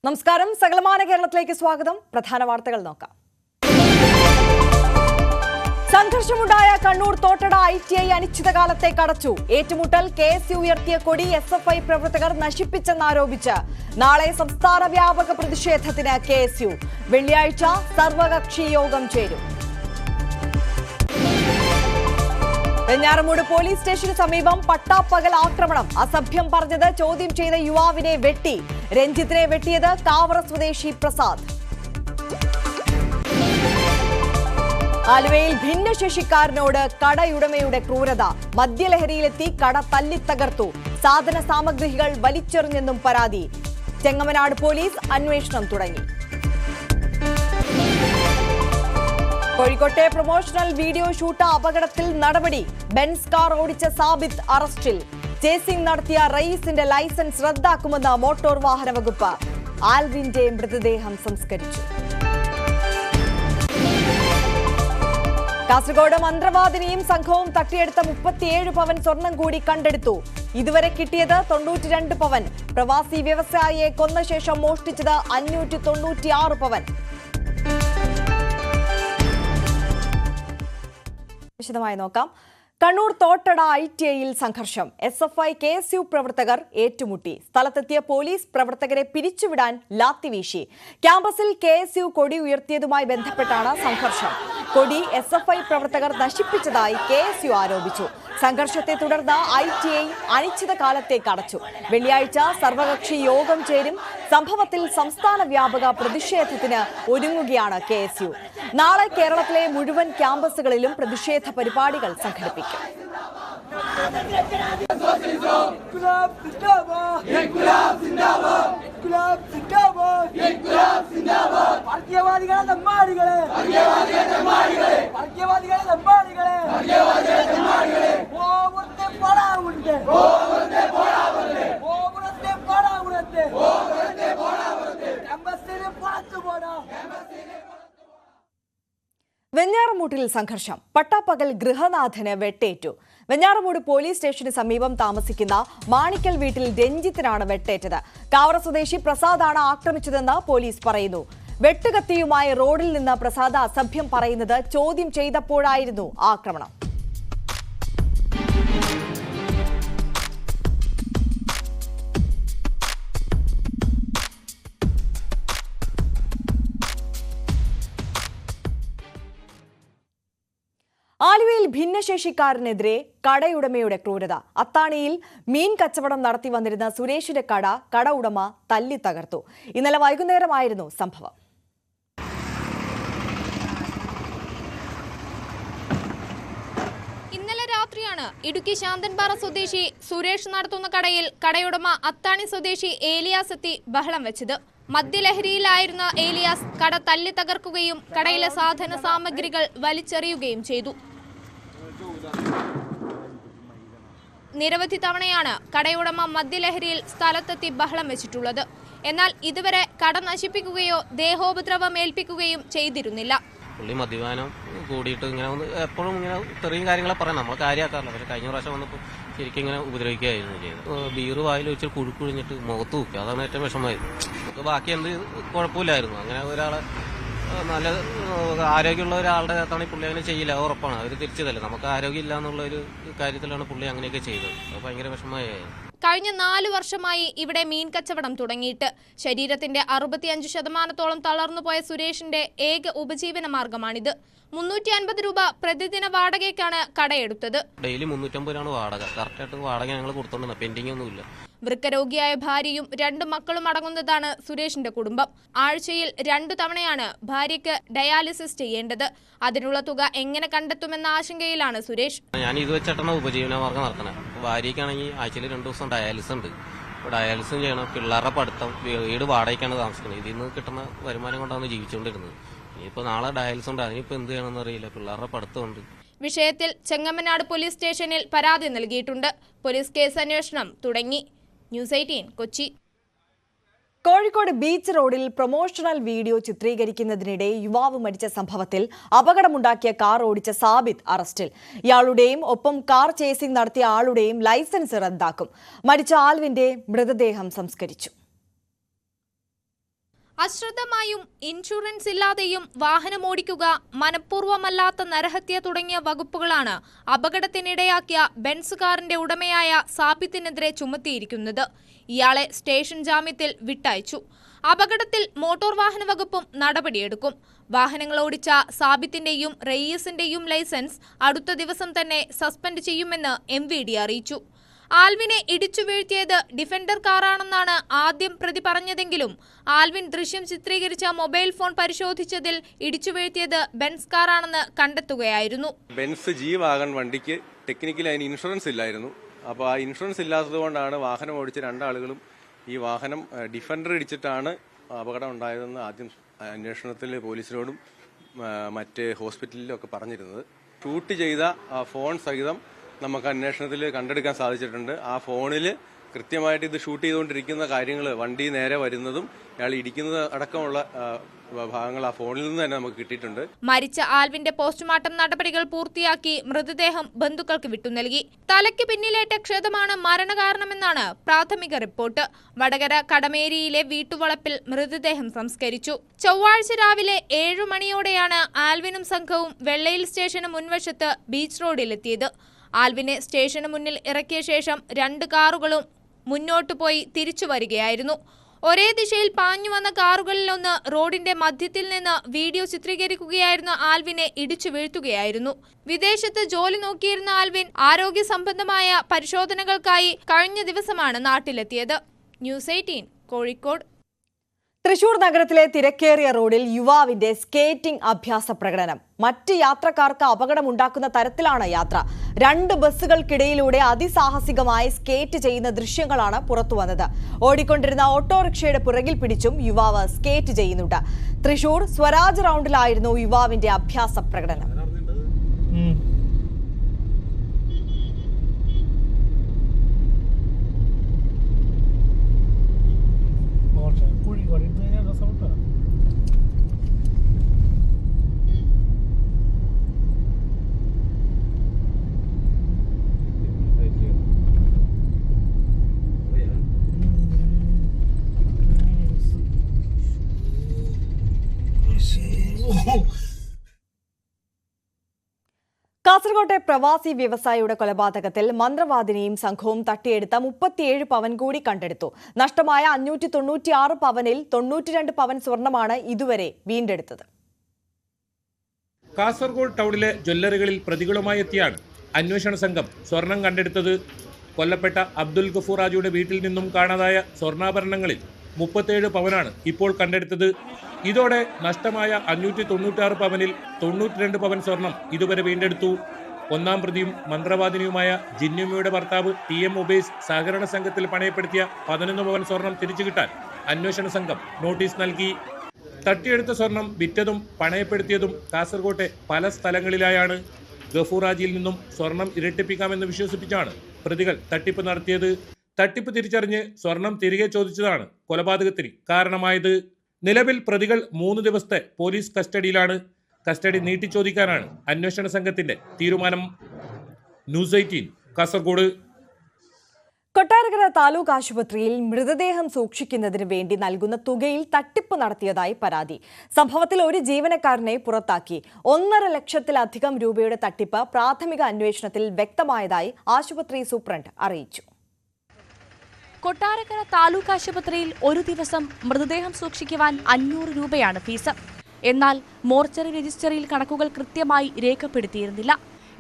നമസ്കാരം. സകലമാന കേരളത്തിലേക്ക് സ്വാഗതം. പ്രധാന വാർത്തകൾ നോക്കാം. സംഘർഷമുണ്ടായ കണ്ണൂർ തോട്ടട ITI അനിശ്ചിതകാലത്തേക്ക് അടച്ചു. ഏറ്റുമുട്ടൽ KSU ഉയർത്തിയ കൊടി SFI പ്രവർത്തകർ നശിപ്പിച്ചെന്നാരോപിച്ച് നാളെ സംസ്ഥാന വ്യാപക പ്രതിഷേധത്തിന് KSU. വെള്ളിയാഴ്ച സർവകക്ഷി യോഗം ചേരും. വെഞ്ഞാറമൂട് പോലീസ് സ്റ്റേഷന് സമീപം പട്ടാപ്പകൽ ആക്രമണം. അസഭ്യം പറഞ്ഞത് ചോദ്യം ചെയ്ത യുവാവിനെ വെട്ടി. രഞ്ജിത്തിനെ വെട്ടിയത് കാവറ സ്വദേശി പ്രസാദ്. ആലുവയിൽ ഭിന്നശേഷിക്കാരനോട് കടയുടമയുടെ ക്രൂരത. മദ്യലഹരിയിലെത്തി കട തല്ലിത്തകർത്തു. സാധന സാമഗ്രികൾ വലിച്ചെറിഞ്ഞെന്നും പരാതി. ചെങ്ങമനാട് പോലീസ് അന്വേഷണം തുടങ്ങി. കോഴിക്കോട്ടെ പ്രൊമോഷണൽ വീഡിയോ ഷൂട്ട് അപകടത്തിൽ നടപടി. ബെൻസ് കാർ ഓടിച്ച സാബിത്ത് അറസ്റ്റിൽ. ചേസിംഗ് നടത്തിയ റയീസിന്റെ ലൈസൻസ് റദ്ദാക്കുമെന്ന് മോട്ടോർ വാഹന വകുപ്പ്. ആൽവിന്റെ മൃതദേഹം സംസ്കരിച്ചു. കാസർഗോഡ് മന്ത്രവാദിനിയും സംഘവും തട്ടിയെടുത്ത 37 പവൻ സ്വർണം കൂടി കണ്ടെടുത്തു. ഇതുവരെ കിട്ടിയത് 92 പവൻ. പ്രവാസി വ്യവസായിയെ കൊന്ന ശേഷം മോഷ്ടിച്ചത് 596 പവൻ. വിശദമായി നോക്കാം. കണ്ണൂർ തോട്ടട ITIയിൽ സംഘർഷം. SFI KSU പ്രവർത്തകർ ഏറ്റുമുട്ടി. സ്ഥലത്തെത്തിയ പോലീസ് പ്രവർത്തകരെ പിരിച്ചുവിടാൻ ലാത്തിവീശി. ക്യാമ്പസിൽ KSU കൊടി ഉയർത്തിയതുമായി ബന്ധപ്പെട്ടാണ് സംഘർഷം. കൊടി SFI പ്രവർത്തകർ നശിപ്പിച്ചതായി KSU ആരോപിച്ചു. സംഘർഷത്തെ തുടർന്ന് ITI അനിശ്ചിതകാലത്തേക്ക് അടച്ചു. വെള്ളിയാഴ്ച സർവകക്ഷി യോഗം ചേരും. സംഭവത്തിൽ സംസ്ഥാന വ്യാപക പ്രതിഷേധത്തിന് ഒരുങ്ങുകയാണ് KSU. നാളെ കേരളത്തിലെ മുഴുവൻ ക്യാമ്പസുകളിലും പ്രതിഷേധ പരിപാടികൾ സംഘടിപ്പിക്കും. വെഞ്ഞാറമൂട്ടിൽ സംഘർഷം. പട്ടാപ്പകൽ ഗൃഹനാഥന് വെട്ടേറ്റു. വെഞ്ഞാറമൂട് പോലീസ് സ്റ്റേഷന് സമീപം താമസിക്കുന്ന മാണിക്കൽ വീട്ടിൽ രഞ്ജിത്തിനാണ് വെട്ടേറ്റത്. കാവറ സ്വദേശി പ്രസാദാണ് ആക്രമിച്ചതെന്ന് പോലീസ് പറയുന്നു. വെട്ടുകത്തിയുമായി റോഡിൽ നിന്ന് പ്രസാദ് അസഭ്യം പറയുന്നത് ചോദ്യം ചെയ്തപ്പോഴായിരുന്നു ആക്രമണം. ആലുവയിൽ ഭിന്നശേഷിക്കാരനെതിരെ കടയുടമയുടെ ക്രൂരത. അത്താണിയിൽ മീൻ കച്ചവടം നടത്തി വന്നിരുന്ന സുരേഷിന്റെ കട ഉടമ തല്ലി തകർത്തു. ഇന്നലെ വൈകുന്നേരമായിരുന്നു സംഭവം. ഇന്നലെ രാത്രിയാണ് ഇടുക്കി ശാന്തൻപാറ സ്വദേശി സുരേഷ് നടത്തുന്ന കടയിൽ കടയുടമ അത്താണി സ്വദേശി ഏലിയാസ് എത്തി ബഹളം വെച്ചത്. മദ്യലഹരിയിലായിരുന്ന ഏലിയാസ് കട തല്ലി തകർക്കുകയും കടയിലെ സാധന സാമഗ്രികൾ വലിച്ചെറിയുകയും ചെയ്തു. നിരവധി തവണയാണ് കടയുടമ മദ്യലഹരിയിൽ സ്ഥലത്തെത്തി ബഹളം വെച്ചിട്ടുള്ളത്. എന്നാൽ ഇതുവരെ കട നശിപ്പിക്കുകയോ ദേഹോപദ്രവം ഏൽപ്പിക്കുകയും ചെയ്തിരുന്നില്ല. പുള്ളി മദ്യപാനം കൂടിയിട്ട് ഇങ്ങനെ എപ്പോഴും ഇങ്ങനെ ഇത്രയും കാര്യങ്ങളെ പറയാം, നമ്മൾ കാര്യമാക്കാറില്ല. പക്ഷെ കഴിഞ്ഞ പ്രാവശ്യം വന്നപ്പോൾ ശരിക്കും ഇങ്ങനെ ഉപദ്രവിക്കുകയായിരുന്നു ചെയ്തത്. ബീറ് വായിൽ വെച്ച് കുഴിഞ്ഞിട്ട് മുഖത്ത് വെക്കുക. അതാണ് ഏറ്റവും വിഷമമായത്. നമുക്ക് ബാക്കി എന്ത് കുഴപ്പമില്ലായിരുന്നു. അങ്ങനെ ഒരാളെ നല്ല ആരോഗ്യമുള്ള ഒരാളുടെ അകത്താണ് പുള്ളി അങ്ങനെ ചെയ്യില്ല, ഉറപ്പാണ്. അവർ തിരിച്ചതല്ലേ, നമുക്ക് ആരോഗ്യം ഇല്ല എന്നുള്ള ഒരു കാര്യത്തിലാണ് പുള്ളി അങ്ങനെയൊക്കെ ചെയ്തത്. അത് ഭയങ്കര വിഷമമായി. കഴിഞ്ഞ 4 വർഷമായി ഇവിടെ മീൻ കച്ചവടം തുടങ്ങിയിട്ട്. ശരീരത്തിന്റെ 65% തളർന്നുപോയ സുരേഷിന്റെ ഏക ഉപജീവന മാർഗമാണിത്. 350 രൂപ പ്രതിദിന വാടകയ്ക്കാണ് കടയെടുത്തത്. ഡെയിലി 350 വാടക. കറക്റ്റായിട്ട് വാടക ഞങ്ങൾ കൊടുത്തോണ്ടിരുന്ന, പെൻഡിംഗ് ഒന്നുമില്ല. വൃക്കരോഗിയായ ഭാര്യയും 2 മക്കളും അടങ്ങുന്നതാണ് സുരേഷിന്റെ കുടുംബം. ആഴ്ചയിൽ 2 തവണയാണ് ഭാര്യയ്ക്ക് ഡയാലിസിസ് ചെയ്യേണ്ടത്. അതിനുള്ള തുക എങ്ങനെ കണ്ടെത്തുമെന്ന ആശങ്കയിലാണ് സുരേഷ്. ഞാൻ ഇത് വെച്ചിട്ടാണ് ഉപജീവന മാർഗം നടത്തണേ. ഭാര്യയ്ക്കാണെങ്കിൽ ആഴ്ചയിൽ 2 ദിവസം ഡയാലിസിസ് ഉണ്ട്. ഡയാലിസിസ് ചെയ്യണം. പിള്ളേരുടെ പഠിത്തം, വീട് വാടകയ്ക്കാണ് താമസിക്കുന്നത്. ഇതിൽ നിന്ന് കിട്ടുന്ന വരുമാനം കൊണ്ടാണ് ജീവിച്ചുകൊണ്ടിരുന്നത്. ഇനിയിപ്പോൾ നാളെ ഡയാലിസിസ് ഉണ്ട്, അതിനിപ്പോൾ എന്ത് ചെയ്യണമെന്ന് അറിയില്ല. പിള്ളേരുടെ പഠിത്തമുണ്ട്. വിഷയത്തിൽ ചെങ്ങമനാട് പോലീസ് സ്റ്റേഷനിൽ പരാതി നൽകിയിട്ടുണ്ട്. പോലീസ് കേസ് അന്വേഷണം തുടങ്ങി. ന്യൂസ് 18 കൊച്ചി. കോഴിക്കോട് ബീച്ച് റോഡിൽ പ്രൊമോഷണൽ വീഡിയോ ചിത്രീകരിക്കുന്നതിനിടെ യുവാവ് മരിച്ച സംഭവത്തിൽ അപകടമുണ്ടാക്കിയ കാർ ഓടിച്ച സാബിത്ത് അറസ്റ്റിൽ. ഇയാളുടെയും ഒപ്പം കാർ ചേസിംഗ് നടത്തിയ ആളുടെയും ലൈസൻസ് റദ്ദാക്കും. മരിച്ച ആൽവിന്റെ മൃതദേഹം സംസ്കരിച്ചു. അശ്രദ്ധമായും ഇൻഷുറൻസ് ഇല്ലാതെയും വാഹനമോടിക്കുക, മനഃപൂർവ്വമല്ലാത്ത നരഹത്യ തുടങ്ങിയ വകുപ്പുകളാണ് അപകടത്തിനിടയാക്കിയ ബെൻസ് കാറിന്റെ ഉടമയായ സാബിത്തിനെതിരെ ചുമത്തിയിരിക്കുന്നത്. ഇയാളെ സ്റ്റേഷൻ ജാമ്യത്തിൽ വിട്ടയച്ചു. അപകടത്തിൽ മോട്ടോർ വാഹന വകുപ്പും നടപടിയെടുക്കും. വാഹനങ്ങൾ ഓടിച്ച സാബിത്തിന്റെയും റയീസിന്റെയും ലൈസൻസ് അടുത്ത ദിവസം തന്നെ സസ്പെൻഡ് ചെയ്യുമെന്ന് MVD അറിയിച്ചു. ആൽവിനെ ഇടിച്ചു വീഴ്ത്തിയത് ഡിഫൻഡർ കാറാണെന്നാണ് ആദ്യം പ്രതി പറഞ്ഞതെങ്കിലും ആൽവിൻ ദൃശ്യം ചിത്രീകരിച്ച മൊബൈൽ ഫോൺ പരിശോധിച്ചതിൽ ഇടിച്ചു വീഴ്ത്തിയത് ബെൻസ് കാറാണെന്ന് കണ്ടെത്തുകയായിരുന്നു. ബെൻസ് G വാഗൺ വണ്ടിക്ക് ടെക്നിക്കലി അതിന് ഇൻഷുറൻസ് ഇല്ലായിരുന്നു. അപ്പോൾ ആ ഇൻഷുറൻസ് ഇല്ലാത്തതുകൊണ്ടാണ് വാഹനം ഓടിച്ച രണ്ടാളുകളും ഈ വാഹനം ഡിഫൻഡർ ഇടിച്ചിട്ടാണ് അപകടം ഉണ്ടായതെന്ന് ആദ്യം അന്വേഷണത്തിൽ പോലീസിനോടും മറ്റ് ഹോസ്പിറ്റലിലും ഒക്കെ പറഞ്ഞിരുന്നത്. ഷൂട്ട് ചെയ്ത ഫോൺ സഹിതം നമുക്ക് അന്വേഷണത്തിൽ കണ്ടെടുക്കാൻ സാധിച്ചിട്ടുണ്ട്. ആ ഫോണിൽ കൃത്യമായിട്ട് ഇത് ഷൂട്ട് ചെയ്തുകൊണ്ടിരിക്കുന്ന കാര്യങ്ങൾ, വണ്ടി നേരെ വരുന്നതും ഇയാൾ ഇടിക്കുന്നത് അടക്കമുള്ള ഭാഗങ്ങൾ ആ ഫോണിൽ നിന്ന് തന്നെ നമുക്ക് കിട്ടിയിട്ടുണ്ട്. മരിച്ച ആൽവിന്റെ പോസ്റ്റ്മോർട്ടം നടപടികൾ പൂർത്തിയാക്കി മൃതദേഹം ബന്ധുക്കൾക്ക് വിട്ടു നൽകി. തലയ്ക്ക് പിന്നിലേറ്റ ക്ഷതമാണ് മരണകാരണമെന്നാണ് പ്രാഥമിക റിപ്പോർട്ട്. വടകര കടമേരിയിലെ വീട്ടുവളപ്പിൽ മൃതദേഹം സംസ്കരിച്ചു. ചൊവ്വാഴ്ച രാവിലെ 7 മണിയോടെയാണ് ആൽവിനും സംഘവും വെള്ളയിൽ സ്റ്റേഷന് മുൻവശത്ത് ബീച്ച് റോഡിലെത്തിയത്. ആൽവിനെ സ്റ്റേഷന് മുന്നിൽ ഇറക്കിയ ശേഷം 2 കാറുകളും മുന്നോട്ടു പോയി തിരിച്ചു വരികയായിരുന്നു. ഒരേ ദിശയിൽ പാഞ്ഞു വന്ന കാറുകളിലൊന്ന് റോഡിന്റെ മധ്യത്തിൽ നിന്ന് വീഡിയോ ചിത്രീകരിക്കുകയായിരുന്ന ആൽവിനെ ഇടിച്ചു വീഴ്ത്തുകയായിരുന്നു. വിദേശത്ത് ജോലി നോക്കിയിരുന്ന ആൽവിൻ ആരോഗ്യ സംബന്ധമായ പരിശോധനകൾക്കായി കഴിഞ്ഞ ദിവസമാണ് നാട്ടിലെത്തിയത്. ന്യൂസ് 18 കോഴിക്കോട്. തൃശൂർ നഗരത്തിലെ തിരക്കേറിയ റോഡിൽ യുവാവിന്റെ സ്കേറ്റിംഗ് അഭ്യാസ പ്രകടനം. മറ്റ് യാത്രക്കാർക്ക് അപകടമുണ്ടാക്കുന്ന തരത്തിലാണ് യാത്ര. 2 ബസ്സുകൾക്കിടയിലൂടെ അതിസാഹസികമായി സ്കേറ്റ് ചെയ്യുന്ന ദൃശ്യങ്ങളാണ് പുറത്തുവന്നത്. ഓടിക്കൊണ്ടിരുന്ന ഓട്ടോറിക്ഷയുടെ പുറകിൽ പിടിച്ചും യുവാവ് സ്കേറ്റ് ചെയ്യുന്നുണ്ട്. തൃശൂർ സ്വരാജ് റൗണ്ടിലായിരുന്നു യുവാവിന്റെ അഭ്യാസ പ്രകടനം. കാസർകോട്ടെ പ്രവാസി വ്യവസായിയുടെ കൊലപാതകത്തിൽ മന്ത്രവാദിനിയും സംഘവും തട്ടിയെടുത്ത 37 പവൻ കൂടി കണ്ടെടുത്തു. നഷ്ടമായ 596 പവനിൽ 92 പവൻ സ്വർണമാണ് ഇതുവരെ വീണ്ടെടുത്തത്. കാസർഗോഡ് ടൗണിലെ ജ്വല്ലറികളിൽ പ്രതികളുമായി എത്തിയാണ് അന്വേഷണ സംഘം സ്വർണം കണ്ടെടുത്തത്. കൊല്ലപ്പെട്ട അബ്ദുൽ ഗഫൂർ ഹാജിയുടെ വീട്ടിൽ നിന്നും കാണാതായ സ്വർണ്ണാഭരണങ്ങളിൽ 37 പവനാണ് ഇപ്പോൾ കണ്ടെടുത്തത്. ഇതോടെ നഷ്ടമായ 596 പവനിൽ 92 പവൻ സ്വർണം ഇതുവരെ വീണ്ടെടുത്തു. ഒന്നാം പ്രതിയും മന്ത്രവാദിനിയുമായ ജിന്നുമ്മയുടെ ഭർത്താവ് TM ഉബൈസ് സഹകരണ സംഘത്തിൽ പണയപ്പെടുത്തിയ 11 പവൻ സ്വർണം തിരിച്ചു കിട്ടാൻ അന്വേഷണ സംഘം നോട്ടീസ് നൽകി. തട്ടിയെടുത്ത സ്വർണം വിറ്റതും പണയപ്പെടുത്തിയതും കാസർകോട്ടെ പല സ്ഥലങ്ങളിലായാണ്. ഗഫൂർ ഹാജിയിൽ നിന്നും സ്വർണം ഇരട്ടിപ്പിക്കാമെന്ന് വിശ്വസിപ്പിച്ചാണ് പ്രതികൾ തട്ടിപ്പ് നടത്തിയത്. തട്ടിപ്പ് തിരിച്ചറിഞ്ഞ് സ്വർണം തിരികെ ചോദിച്ചതാണ് കൊലപാതകത്തിന് കാരണമായത്. നിലവിൽ പ്രതികൾ 3 ദിവസത്തെ പോലീസ് കസ്റ്റഡിയിലാണ്. കസ്റ്റഡി നീട്ടിച്ചോദിക്കാനാണ് അന്വേഷണ സംഘത്തിന്റെ തീരുമാനം. ന്യൂസ് 18 കാസർഗോഡ്. കൊട്ടാരക്കര താലൂക്ക് ആശുപത്രിയിൽ മൃതദേഹം സൂക്ഷിക്കുന്നതിന് വേണ്ടി നൽകുന്ന തുകയിൽ തട്ടിപ്പ് നടത്തിയതായി പരാതി. സംഭവത്തിൽ ഒരു ജീവനക്കാരനെ പുറത്താക്കി. 1.5 ലക്ഷത്തിലധികം രൂപയുടെ തട്ടിപ്പ് പ്രാഥമിക അന്വേഷണത്തിൽ വ്യക്തമായതായി ആശുപത്രി സൂപ്രണ്ട് അറിയിച്ചു. കൊട്ടാരക്കര താലൂക്ക് ആശുപത്രിയിൽ ഒരു ദിവസം മൃതദേഹം സൂക്ഷിക്കുവാൻ 500 രൂപയാണ് ഫീസ്. എന്നാൽ മോർച്ചറി രജിസ്റ്ററിൽ കണക്കുകൾ കൃത്യമായി രേഖപ്പെടുത്തിയിരുന്നില്ല.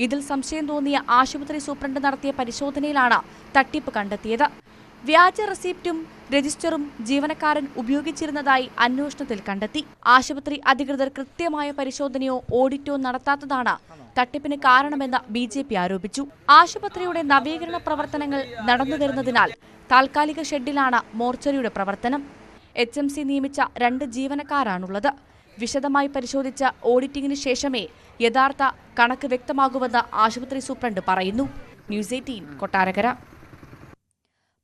ഇതിൽ സംശയം തോന്നിയ ആശുപത്രി സൂപ്രണ്ട് നടത്തിയ പരിശോധനയിലാണ് തട്ടിപ്പ് കണ്ടെത്തിയത്. വ്യാജ റെസിപ്റ്റും രജിസ്റ്ററും ജീവനക്കാരൻ ഉപയോഗിച്ചിരുന്നതായി അന്വേഷണത്തിൽ കണ്ടെത്തി. ആശുപത്രി അധികൃതർ കൃത്യമായ പരിശോധനയോ ഓഡിറ്റോ നടത്താത്തതാണ് തട്ടിപ്പിന് കാരണമെന്ന് BJP ആരോപിച്ചു. ആശുപത്രിയുടെ നവീകരണ പ്രവർത്തനങ്ങൾ നടന്നുവരുന്നതിനാൽ താൽക്കാലിക ഷെഡിലാണ് മോർച്ചറിയുടെ പ്രവർത്തനം. HMC നിയമിച്ച 2 ജീവനക്കാരാണുള്ളത്. വിശദമായി പരിശോധിച്ച ഓഡിറ്റിംഗിന് ശേഷമേ യഥാർത്ഥ കണക്ക് വ്യക്തമാകുമെന്ന് ആശുപത്രി സൂപ്രണ്ട് പറയുന്നു. ന്യൂസ് 18 കൊട്ടാരക്കര.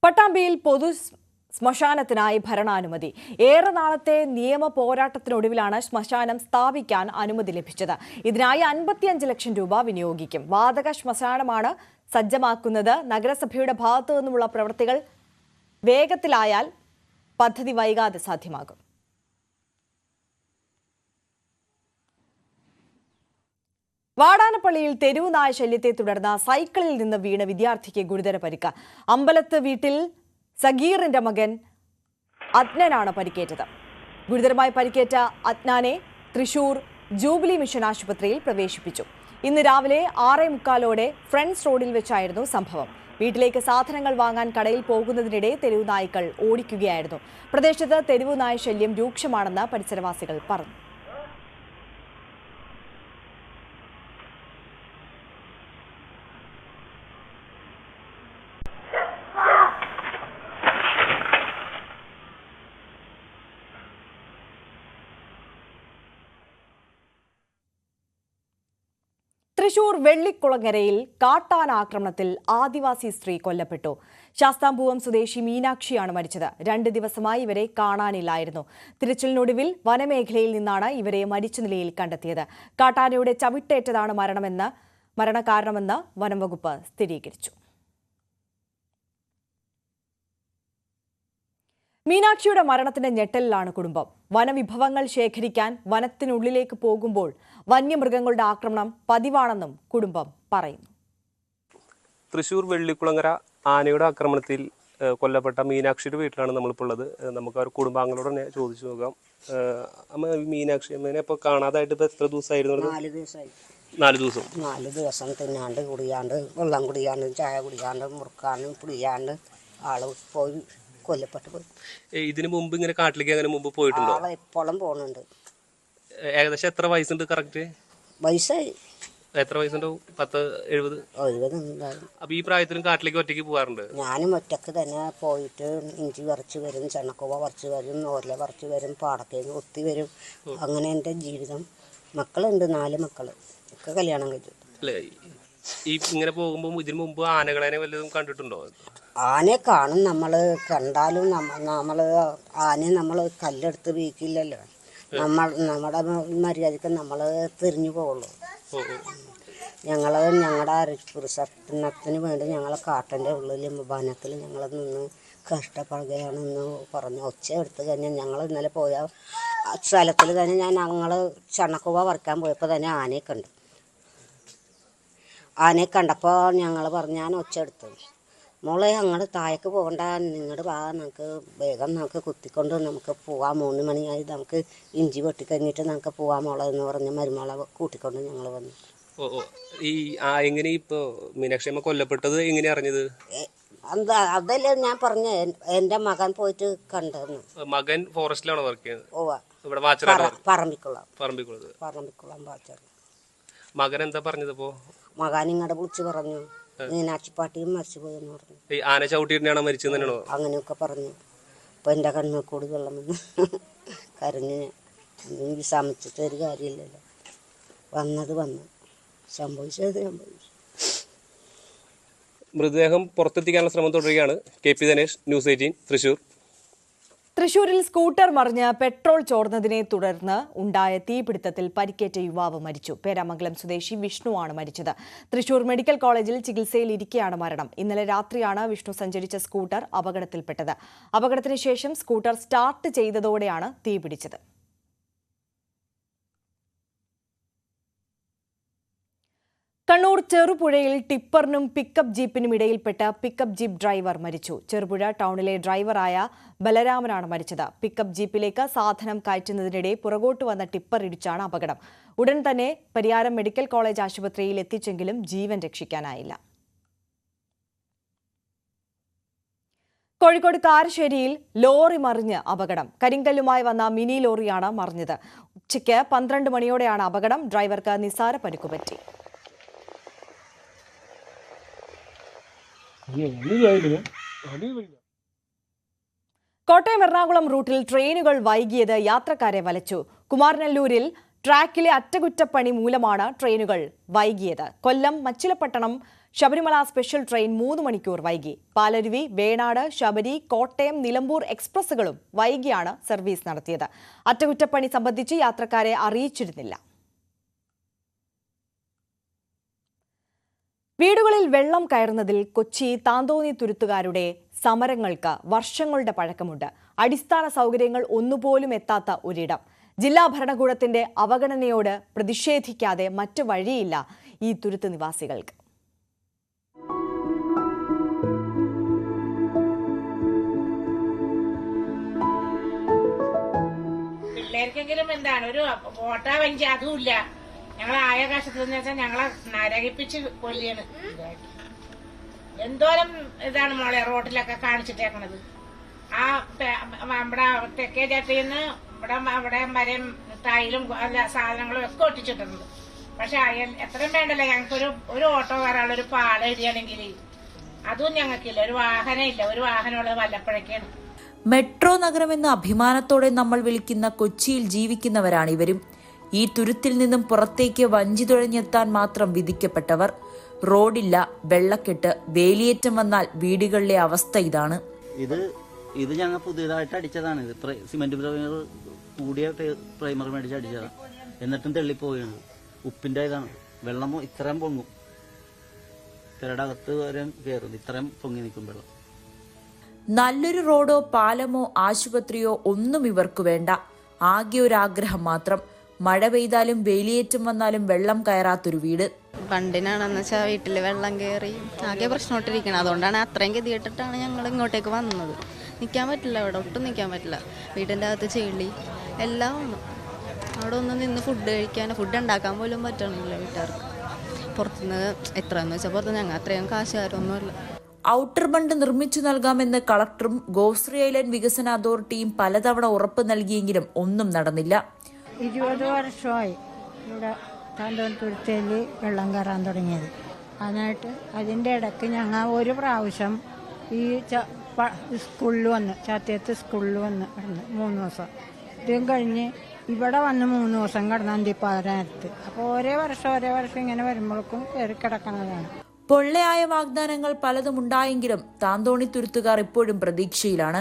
പട്ടാമ്പിയിൽ പൊതു ശ്മശാനത്തിനായി ഭരണാനുമതി. ഏറെ നാളത്തെ നിയമ പോരാട്ടത്തിനൊടുവിലാണ് ശ്മശാനം സ്ഥാപിക്കാൻ അനുമതി ലഭിച്ചത്. ഇതിനായി 55 ലക്ഷം രൂപ വിനിയോഗിക്കും. വാതക ശ്മശാനമാണ് സജ്ജമാക്കുന്നത്. നഗരസഭയുടെ ഭാഗത്തു നിന്നുമുള്ള പ്രവൃത്തികൾ വേഗത്തിലായാൽ പദ്ധതി വൈകാതെ സാധ്യമാകും. വാടാനപ്പള്ളിയിൽ തെരുവ് നായ ശല്യത്തെ തുടർന്ന് സൈക്കിളിൽ നിന്ന് വീണ് വിദ്യാർത്ഥിക്ക് ഗുരുതര പരിക്ക്. അമ്പലത്ത് വീട്ടിൽ സഗീറിന്റെ മകൻ അദ്നാനാണ് പരിക്കേറ്റത്. ഗുരുതരമായി പരിക്കേറ്റ അദ്നാനെ തൃശൂർ ജൂബിലി മിഷൻ ആശുപത്രിയിൽ പ്രവേശിപ്പിച്ചു. ഇന്ന് രാവിലെ 6:45 ഫ്രണ്ട്സ് റോഡിൽ വെച്ചായിരുന്നു സംഭവം. വീട്ടിലേക്ക് സാധനങ്ങൾ വാങ്ങാൻ കടയിൽ പോകുന്നതിനിടെ തെരുവ് നായ്ക്കൾ ഓടിക്കുകയായിരുന്നു. പ്രദേശത്ത് തെരുവ് നായ ശല്യം രൂക്ഷമാണെന്ന് പരിസരവാസികൾ പറഞ്ഞു. തൃശൂർ വെള്ളിക്കുളങ്ങരയിൽ കാട്ടാന ആക്രമണത്തിൽ ആദിവാസി സ്ത്രീ കൊല്ലപ്പെട്ടു. ശാസ്താംപൂവം സ്വദേശി മീനാക്ഷിയാണ് മരിച്ചത്. 2 ദിവസമായി ഇവരെ കാണാനില്ലായിരുന്നു. തിരച്ചിലിനൊടുവിൽ വനമേഖലയിൽ നിന്നാണ് ഇവരെ മരിച്ച നിലയിൽ കണ്ടെത്തിയത്. കാട്ടാനയുടെ ചവിട്ടേറ്റതാണ് മരണകാരണമെന്ന് വനംവകുപ്പ് സ്ഥിരീകരിച്ചു. മീനാക്ഷിയുടെ മരണത്തിന്റെ ഞെട്ടലിലാണ് കുടുംബം. വനവിഭവങ്ങൾ ശേഖരിക്കാൻ വനത്തിനുള്ളിലേക്ക് പോകുമ്പോൾ വന്യമൃഗങ്ങളുടെ ആക്രമണം പതിവാണെന്നും കുടുംബം പറയുന്നു. തൃശൂർ വെള്ളിക്കുളങ്ങര ആനയുടെ ആക്രമണത്തിൽ കൊല്ലപ്പെട്ട മീനാക്ഷിയുടെ വീട്ടിലാണ് നമ്മളിപ്പോൾ ഉള്ളത്. നമുക്ക് അവർ കുടുംബാംഗങ്ങളോട് തന്നെ ചോദിച്ചു നോക്കാം. അമ്മ, മീനാക്ഷി അമ്മേനെ ഇപ്പോൾ കാണാതായിട്ട് ഇപ്പോൾ എത്ര ദിവസമായിരുന്നു? 4 ദിവസമായി. 4 ദിവസം. 4 ദിവസം തിന്നാണ്ട് കുടിയാണ്ട് വെള്ളം കുടിയാണ്ട് ചായ കുടിയാണ്ട് മുറുക്കാണ്ട് പിടിയാണ്ട് ആള് പോയി കൊല്ലപ്പെട്ടു പോയി. ഇതിന് മുമ്പ് ഇങ്ങനെ കാട്ടിലേക്ക് അങ്ങനെ മുമ്പ് പോയിട്ടുണ്ടോ? ആളെ എപ്പോഴും പോകുന്നുണ്ട്. ഏകദേശം എത്ര വയസ്സുണ്ട് കറക്റ്റ്? വയസ്സായി. എത്ര വയസ്സുണ്ടാവും? 10-70. 70 ഉണ്ടാവും. അപ്പൊ ഈ പ്രായത്തിലും കാട്ടിലേക്ക് ഒറ്റയ്ക്ക് പോകാറുണ്ട്? ഞാനും ഒറ്റക്ക് തന്നെ പോയിട്ട് ഇഞ്ചി പറിച്ച് വരും, ചെണ്ണക്കുവ പറിച്ച് വരും, ഓല പറിച്ച് വരും, പാടത്തേക്ക് കുത്തി വരും. അങ്ങനെ എൻ്റെ ജീവിതം. മക്കളുണ്ട്, 4 മക്കള് ഒക്കെ കല്യാണം കഴിച്ചു. അല്ലേ, ഈ ഇങ്ങനെ പോകുമ്പോൾ ഇതിനു മുമ്പ് ആനകളെ വല്ലതും കണ്ടിട്ടുണ്ടോ? ആനയെ കാണും. നമ്മൾ കണ്ടാലും നമ്മൾ ആനയെ നമ്മൾ കല്ലെടുത്ത് വീക്കില്ലല്ലോ. നമ്മുടെ മര്യാദക്ക് നമ്മൾ തിരിഞ്ഞു പോകുള്ളൂ. ഞങ്ങളുടെ പുരുഷത്തിന് വേണ്ടി ഞങ്ങൾ കാട്ടിൻ്റെ ഉള്ളിൽ വനത്തിൽ ഞങ്ങൾ നിന്ന് കഷ്ടപ്പെടുകയാണെന്ന് പറഞ്ഞ് ഒച്ച എടുത്ത് കഴിഞ്ഞാൽ ഞങ്ങൾ ഇന്നലെ പോയ സ്ഥലത്തിൽ തന്നെ ഞങ്ങൾ ചണക്കുവ പറിക്കാൻ പോയപ്പോൾ തന്നെ ആനയെ കണ്ടു. ആനയെ കണ്ടപ്പോൾ ഞങ്ങൾ പറഞ്ഞു, ഞാൻ ഒച്ച എടുത്തു, മോളെ അങ്ങോട്ട് താഴേക്ക് പോകണ്ട, നിങ്ങളുടെ നമുക്ക് വേഗം നമുക്ക് കുത്തിക്കൊണ്ട് നമുക്ക് പോവാം, 3 മണിയായി, നമുക്ക് ഇഞ്ചി വെട്ടിക്കഴിഞ്ഞിട്ട് നമുക്ക് പോവാം മോളെ എന്ന് പറഞ്ഞ് മരുമോളെ കൂട്ടിക്കൊണ്ട് ഞങ്ങൾ വന്നു. ഈ എങ്ങനെ ഇപ്പോൾ മീനാക്ഷിയമ്മ കൊല്ലപ്പെട്ടത് എങ്ങനെ അറിഞ്ഞത്? അതല്ലേ ഞാൻ പറഞ്ഞ, എൻ്റെ മകൻ പോയിട്ട് കണ്ടെന്ന്. മകൻ ഫോറസ്റ്റിലാണോ വർക്ക് ചെയ്യുന്നത്? ഇവിടെ പറമ്പിക്കുളം വാച്ചർ. മകൻ എന്താ പറഞ്ഞതിപ്പോ? മകൻ ഇങ്ങോട്ട് വിളിച്ച് പറഞ്ഞു, മീനാക്ഷി പാട്ടിയും മരിച്ചു പോയെന്ന് പറഞ്ഞു. ആന ചവിട്ടിയിട്ടാണോ മരിച്ചതെന്നാണോ? അങ്ങനെയൊക്കെ പറഞ്ഞു. അപ്പം എൻ്റെ കണ്ണിൽ കൂടി വെള്ളം വന്ന് കരഞ്ഞ് വിഷമിച്ചിട്ട് ഒരു കാര്യമില്ലല്ലോ. വന്നത് വന്നു, സംഭവിച്ചത് സംഭവിച്ചു. മൃതദേഹം പുറത്തെത്തിക്കാനുള്ള ശ്രമം തുടരുകയാണ്. KP Dinesh, news 18, Thrissur. തൃശൂരിൽ സ്കൂട്ടർ മറിഞ്ഞ് പെട്രോൾ ചോർന്നതിനെ തുടർന്ന് ഉണ്ടായ തീപിടുത്തത്തിൽ പരിക്കേറ്റ യുവാവ് മരിച്ചു. പേരാമംഗലം സ്വദേശി വിഷ്ണുവാണ് മരിച്ചത്. തൃശൂർ മെഡിക്കൽ കോളേജിൽ ചികിത്സയിലിരിക്കെയാണ് മരണം. ഇന്നലെ രാത്രിയാണ് വിഷ്ണു സഞ്ചരിച്ച സ്കൂട്ടർ അപകടത്തിൽപ്പെട്ടത്. അപകടത്തിന് ശേഷം സ്കൂട്ടർ സ്റ്റാർട്ട് ചെയ്തതോടെയാണ് തീപിടിച്ചത്. കണ്ണൂർ ചെറുപുഴയിൽ ടിപ്പറിനും പിക്കപ്പ് ജീപ്പിനും ഇടയിൽപ്പെട്ട പിക്കപ്പ് ജീപ്പ് ഡ്രൈവർ മരിച്ചു. ചെറുപുഴ ടൗണിലെ ഡ്രൈവറായ ബലരാമനാണ് മരിച്ചത്. പിക്കപ്പ് ജീപ്പിലേക്ക് സാധനം കയറ്റുന്നതിനിടെ പുറകോട്ട് വന്ന ടിപ്പർ ഇടിച്ചാണ് അപകടം. ഉടൻ തന്നെ പരിയാരം മെഡിക്കൽ കോളേജ് ആശുപത്രിയിൽ എത്തിച്ചെങ്കിലും ജീവൻ രക്ഷിക്കാനായില്ല. കോഴിക്കോട് കാരശ്ശേരിയിൽ ലോറി മറിഞ്ഞ് അപകടം. കരിങ്കല്ലുമായി വന്ന മിനി ലോറിയാണ് മറിഞ്ഞത്. ഉച്ചയ്ക്ക് 12 മണിയോടെയാണ് അപകടം. ഡ്രൈവർക്ക് നിസ്സാര പരിക്കുപറ്റി. കോട്ടയം എറണാകുളം റൂട്ടിൽ ട്രെയിനുകൾ വൈകിയത് യാത്രക്കാരെ വലച്ചു. കുമാരനല്ലൂരിൽ ട്രാക്കിലെ അറ്റകുറ്റപ്പണി മൂലമാണ് ട്രെയിനുകൾ വൈകിയത്. കൊല്ലം മച്ചിലപ്പട്ടണം ശബരിമല സ്പെഷ്യൽ ട്രെയിൻ 3 മണിക്കൂർ വൈകി. പാലരുവി, വേണാട്, ശബരി, കോട്ടയം, നിലമ്പൂർ എക്സ്പ്രസുകളും വൈകിയാണ് സർവീസ് നടത്തിയത്. അറ്റകുറ്റപ്പണി സംബന്ധിച്ച് യാത്രക്കാരെ അറിയിച്ചിരുന്നില്ല. വീടുകളിൽ വെള്ളം കയറുന്നതിൽ കൊച്ചി താന്തോന്നി തുരുത്തുകാരുടെ സമരങ്ങൾക്ക് വർഷങ്ങളുടെ പഴക്കമുണ്ട്. അടിസ്ഥാന സൗകര്യങ്ങൾ ഒന്നുപോലും എത്താത്ത ഒരിടം. ജില്ലാ ഭരണകൂടത്തിന്റെ അവഗണനയോട് പ്രതിഷേധിക്കാതെ മറ്റു വഴിയില്ല ഈ തുരുത്ത് നിവാസികൾക്ക്. പിള്ളേർക്കെങ്കിലും എന്താണ് ഒരു ഓട്ടാ വഞ്ചി അതുമില്ല. ഞങ്ങളെ ആയ കഷ്ടത്തിൽ എന്ന് വെച്ചാൽ ഞങ്ങളെ നരകിപ്പിച്ച് കൊല്ലിയാണ്. എന്തോരം ഇതാണ് മോളെ റോഡിലൊക്കെ കാണിച്ചിട്ടേക്കണത്. ആ നമ്മുടെ തെക്കേ ജാത്തിന്ന് ഇവിടെ മരം ടൈലും സാധനങ്ങളും ഒക്കെ ഒട്ടിച്ചിട്ടുണ്ട്. പക്ഷെ എത്രയും വേണ്ടല്ലോ ഞങ്ങൾക്കൊരു ഓട്ടോ വരാനുള്ളൊരു പാല ഇടിയാണെങ്കിൽ അതും ഞങ്ങൾക്കില്ല. ഒരു വാഹനം ഇല്ല. ഒരു വാഹനമുള്ളത് വല്ലപ്പോഴൊക്കെയാണ്. മെട്രോ നഗരമെന്ന് അഭിമാനത്തോടെ നമ്മൾ വിളിക്കുന്ന കൊച്ചിയിൽ ജീവിക്കുന്നവരാണ് ഇവരും. ഈ തുരുത്തിൽ നിന്നും പുറത്തേക്ക് വഞ്ചി തുഴഞ്ഞെത്താൻ മാത്രം വിധിക്കപ്പെട്ടവർ. റോഡില്ല, വെള്ളക്കെട്ട്, വേലിയേറ്റം വന്നാൽ വീടുകളിലെ അവസ്ഥ ഇതാണ്. ഇത് ഞങ്ങൾ പുതിയതായിട്ട് അടിച്ചതാണ്. ഇത് സിമെന്റ് പ്രൈമർ കൂടിയ പ്രൈമർ മേടിച്ച് അടിച്ചതാണ്. എന്നിട്ടും തെള്ളിപ്പോയാണ്. ഉപ്പിന്റെ ഇതാണ്. വെള്ളം ഇത്രയും പൊങ്ങും. തിരയുടെ അകത്ത് വരെ കയറും. ഇത്രയും പൊങ്ങി നിൽക്കും വെള്ളം. നല്ലൊരു റോഡോ പാലമോ ആശുപത്രിയോ ഒന്നും ഇവർക്ക് വേണ്ട. ആകെ ഒരു ആഗ്രഹം മാത്രം, മഴ പെയ്താലും വേലിയേറ്റം വന്നാലും വെള്ളം കയറാത്തൊരു വീട്. പണ്ടിനാണെന്ന് വെച്ചാൽ വീട്ടിൽ വെള്ളം കയറി ആകെ പ്രശ്നമായിട്ടിരിക്കണം. അതുകൊണ്ടാണ് അത്രയും ഗതികെട്ടിട്ടാണ് ഞങ്ങൾ ഇങ്ങോട്ടേക്ക് വന്നത്. നിൽക്കാൻ പറ്റില്ല, അവിടെ ഒട്ടും നിൽക്കാൻ പറ്റില്ല. വീടിൻ്റെ അകത്ത് ചെളി എല്ലാം വന്നു. അവിടെ ഒന്ന് നിന്ന് ഫുഡ് ഉണ്ടാക്കാൻ പോലും പറ്റണില്ല വീട്ടുകാർക്ക്. പുറത്തുനിന്ന് എത്രയെന്ന് വെച്ചാൽ പുറത്ത് ഞങ്ങൾ അത്രയും കാശുകാരൊന്നുമല്ല. ഔട്ടർ ബണ്ട് നിർമ്മിച്ചു നൽകാമെന്ന് കളക്ടറും ഗോശ്രീ ഐലൻഡ് വികസന അതോറിറ്റിയും പലതവണ ഉറപ്പ് നൽകിയെങ്കിലും ഒന്നും നടന്നില്ല. 20 വർഷമായി ഇവിടെ താന്തോത്തുരുത്തേൽ വെള്ളം കയറാൻ തുടങ്ങിയത്. എന്നിട്ട് അതിൻ്റെ ഇടയ്ക്ക് ഞങ്ങൾ ഒരു പ്രാവശ്യം ഈ സ്കൂളിൽ വന്ന് ചാത്തിയത്ത് സ്കൂളിൽ വന്ന് കിടന്ന് 3 ദിവസം. ഇതും കഴിഞ്ഞ് ഇവിടെ വന്ന് 3 ദിവസം കിടന്ന് അന്തിപ്പാതിരത്ത്. അപ്പോൾ ഓരോ വർഷം ഇങ്ങനെ വരുമ്പോഴേക്കും കയറി കിടക്കുന്നതാണ്. പൊള്ളയായ വാഗ്ദാനങ്ങൾ പലതും ഉണ്ടായെങ്കിലും താന്തോണി തുരുത്തുകാർ ഇപ്പോഴും പ്രതീക്ഷയിലാണ്.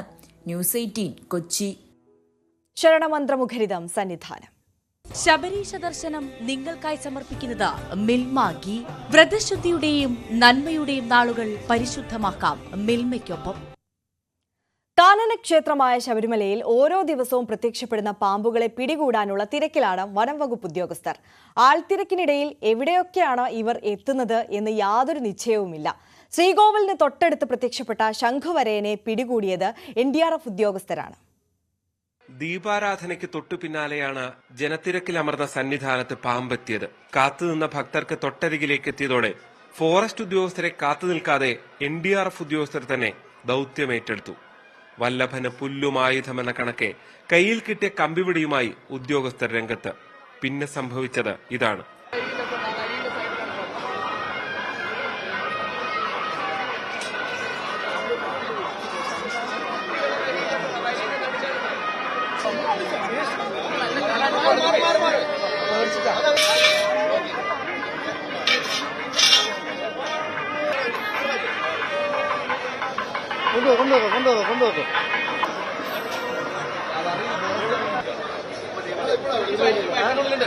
ന്യൂസ് 18 കൊച്ചി. ശരണമന്ത്രമുഖരിതം സന്നിധാനം. ശബരീശ ദർശനം നിങ്ങൾക്കായി സമർപ്പിക്കുന്നത് മിൽമ ഗീ. വ്രതശുദ്ധിയുടെയും നന്മയുടെയും നാളുകൾ പരിശുദ്ധമാക്കാം മിൽമയ്ക്കൊപ്പം. കാനനക്ഷേത്രമായ ശബരിമലയിൽ ഓരോ ദിവസവും പ്രത്യക്ഷപ്പെടുന്ന പാമ്പുകളെ പിടികൂടാനുള്ള തിരക്കിലാണ് വനം വകുപ്പ് ഉദ്യോഗസ്ഥർ. ആൾത്തിരക്കിനിടയിൽ എവിടെയൊക്കെയാണ് ഇവർ എത്തുന്നത് എന്ന് യാതൊരു നിശ്ചയവുമില്ല. ശ്രീകോവിലിന് തൊട്ടടുത്ത് പ്രത്യക്ഷപ്പെട്ട ശംഖുവരയനെ പിടികൂടിയത് NDRF ഉദ്യോഗസ്ഥരാണ്. ദീപാരാധനയ്ക്ക് തൊട്ടു പിന്നാലെയാണ് ജനത്തിരക്കിലമർന്ന സന്നിധാനത്ത് പാമ്പെത്തിയത്. കാത്തുനിന്ന ഭക്തർക്ക് തൊട്ടരികിലേക്ക് എത്തിയതോടെ ഫോറസ്റ്റ് ഉദ്യോഗസ്ഥരെ കാത്തുനിൽക്കാതെ NDRF ഉദ്യോഗസ്ഥർ തന്നെ ദൌത്യമേറ്റെടുത്തു. വല്ലഭന് പുല്ലുമായുധമെന്ന കണക്കെ കയ്യിൽ കിട്ടിയ കമ്പിപിടിയുമായി ഉദ്യോഗസ്ഥർ രംഗത്ത്. പിന്നെ സംഭവിച്ചത് ഇതാണ്.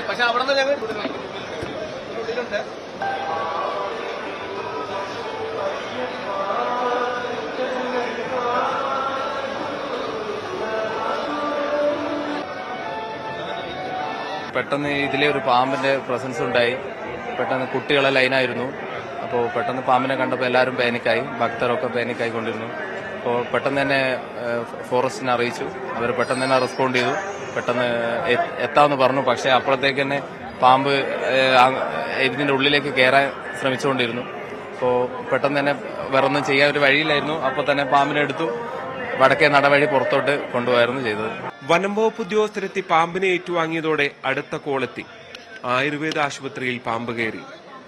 പക്ഷെ അവിടെ നിന്ന് ഞങ്ങൾ പെട്ടെന്ന് ഇതിലെ ഒരു പാമ്പിന്റെ പ്രസൻസ് ഉണ്ടായി. പെട്ടെന്ന് കുട്ടികളെ ലൈനായിരുന്നു. അപ്പോൾ പെട്ടെന്ന് പാമ്പിനെ കണ്ടപ്പോൾ എല്ലാവരും പാനിക്കായി, ഭക്തരൊക്കെ പാനിക്കായിക്കൊണ്ടിരുന്നു. അപ്പോൾ പെട്ടെന്ന് തന്നെ ഫോറസ്റ്റിനെ അറിയിച്ചു. അവർ പെട്ടെന്ന് തന്നെ റെസ്പോണ്ട് ചെയ്തു. പെട്ടെന്ന് എത്താമെന്ന് പറഞ്ഞു. പക്ഷേ അപ്പോഴത്തേക്ക് തന്നെ പാമ്പ് ഇതിന്റെ ഉള്ളിലേക്ക് കയറാൻ ശ്രമിച്ചുകൊണ്ടിരുന്നു. അപ്പോൾ പെട്ടെന്ന് തന്നെ വേറൊന്നും ചെയ്യാൻ ഒരു വഴിയില്ലായിരുന്നു. അപ്പോൾ തന്നെ പാമ്പിനെ എടുത്തു വടക്കേ നടവഴി പുറത്തോട്ട് കൊണ്ടുപോയായിരുന്നു ചെയ്തത്. വനം വകുപ്പ് ഉദ്യോഗസ്ഥരെത്തി പാമ്പിനെ ഏറ്റുവാങ്ങിയതോടെ അടുത്ത കോളെത്തി. ആയുർവേദ ആശുപത്രിയിൽ പാമ്പ് കയറി.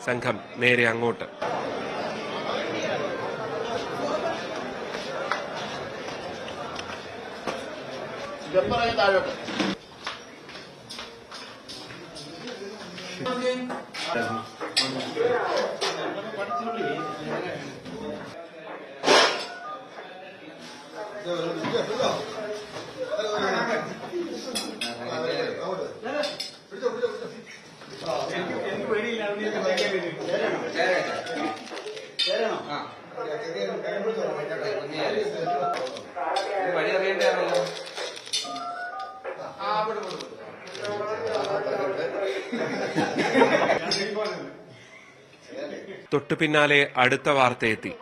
സംഘം നേരെ അങ്ങോട്ട്. തൊട്ടു പിന്നാലെ അടുത്ത വാർത്തയെത്തി.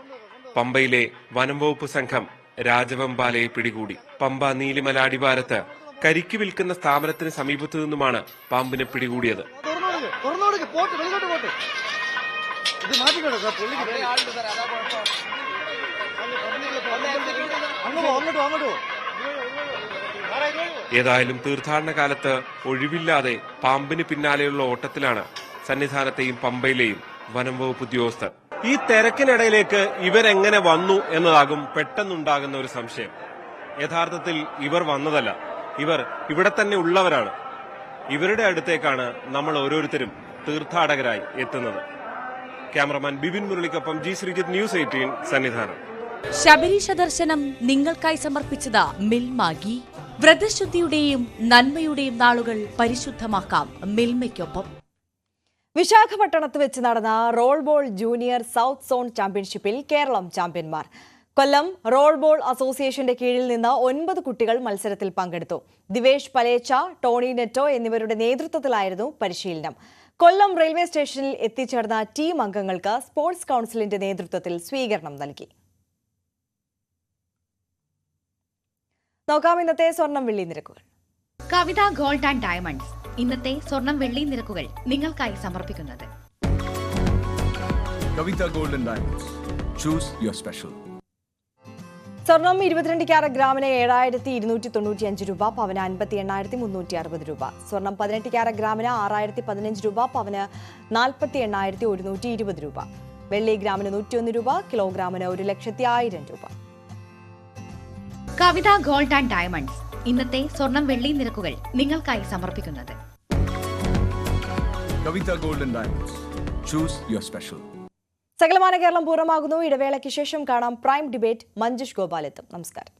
പമ്പയിലെ വനംവകുപ്പ് സംഘം രാജവെമ്പാലയെ പിടികൂടി. പമ്പ നീലിമല അടിവാരത്ത് കരിക്ക് വിൽക്കുന്ന സ്ഥാപനത്തിന് സമീപത്തു നിന്നുമാണ് പാമ്പിനെ പിടികൂടിയത്. ഏതായാലും തീർത്ഥാടന കാലത്ത് ഒഴിവില്ലാതെ പാമ്പിന് പിന്നാലെയുള്ള ഓട്ടത്തിലാണ് സന്നിധാനത്തെയും പമ്പയിലെയും വനം വകുപ്പ് ഉദ്യോഗസ്ഥർ. ഈ തിരക്കിനിടയിലേക്ക് ഇവരെങ്ങനെ വന്നു എന്നതാകും പെട്ടെന്നുണ്ടാകുന്ന ഒരു സംശയം. യഥാർത്ഥത്തിൽ ഇവർ വന്നതല്ല, ഇവർ ഇവിടെ തന്നെ ഉള്ളവരാണ്. ഇവരുടെ അടുത്തേക്കാണ് നമ്മൾ ഓരോരുത്തരും തീർത്ഥാടകരായി എത്തുന്നത്. ക്യാമറമാൻ ബിബിൻ മുരളിക്കൊപ്പം ജി ശ്രീജിത്ത്, ന്യൂസ് 18 സന്നിധാനം. ശബരീശ ദർശനം നിങ്ങൾക്കായി സമർപ്പിച്ചത് മിൽമാഗി. വ്രതശുദ്ധിയുടെയും നന്മയുടെയും നാളുകൾ പരിശുദ്ധമാക്കാം മിൽമയ്ക്കൊപ്പം. വിശാഖപട്ടണത്ത് വെച്ച് നടന്ന role ball junior south zone ചാമ്പ്യൻഷിപ്പിൽ കേരളം ചാമ്പ്യന്മാർ. കൊല്ലം റോൾ ബോൾ അസോസിയേഷന്റെ കീഴിൽ നിന്ന് 9 കുട്ടികൾ മത്സരത്തിൽ പങ്കെടുത്തു. ദിവേഷ് പലേച്ച, ടോണി നെറ്റോ എന്നിവരുടെ നേതൃത്വത്തിലായിരുന്നു പരിശീലനം. കൊല്ലം റെയിൽവേ സ്റ്റേഷനിൽ എത്തിച്ചേർന്ന ടീം അംഗങ്ങൾക്ക് സ്പോർട്സ് കൌൺസിലിന്റെ നേതൃത്വത്തിൽ സ്വീകരണം നൽകി. നോക്കാം ഇന്നത്തെ സ്വർണം വെള്ളി നിരക്കുകൾ. കവിത ഗോൾഡ് ആൻഡ് ഡയമണ്ട്സ് ഇന്നത്തെ സ്വർണം വെള്ളി നിരക്കുകൾ നിങ്ങൾക്കായി സമർപ്പിക്കുന്നത് Kavitha gold and diamonds. Choose your special. സ്വർണം 22 ക്യാരറ്റ് ഗ്രാമിന് 7295 രൂപ, പവന് 58,360 രൂപ. സ്വർണം 18 ക്യാരറ്റ് ഗ്രാമിന് 6015 രൂപ, പവന് 48,120 രൂപ. വെള്ളി ഗ്രാമിന് 101 രൂപ, കിലോഗ്രാമിന് 1,01,000 രൂപ. കവിത ഗോൾഡ് ആൻഡ് ഡയമണ്ട്സ് ഇന്നത്തെ സ്വർണം വെള്ളി നിരക്കുകൾ നിങ്ങൾക്കായി സമർപ്പിക്കുന്നത് Kavitha gold and diamonds. Choose your special. സകലമാന കേരളം പൂർണ്ണമാകുന്നു. ഇടവേളയ്ക്ക് ശേഷം കാണാം പ്രൈം ഡിബേറ്റ്. മഞ്ജുഷ് ഗോപാൽ എത്തും. നമസ്കാരം.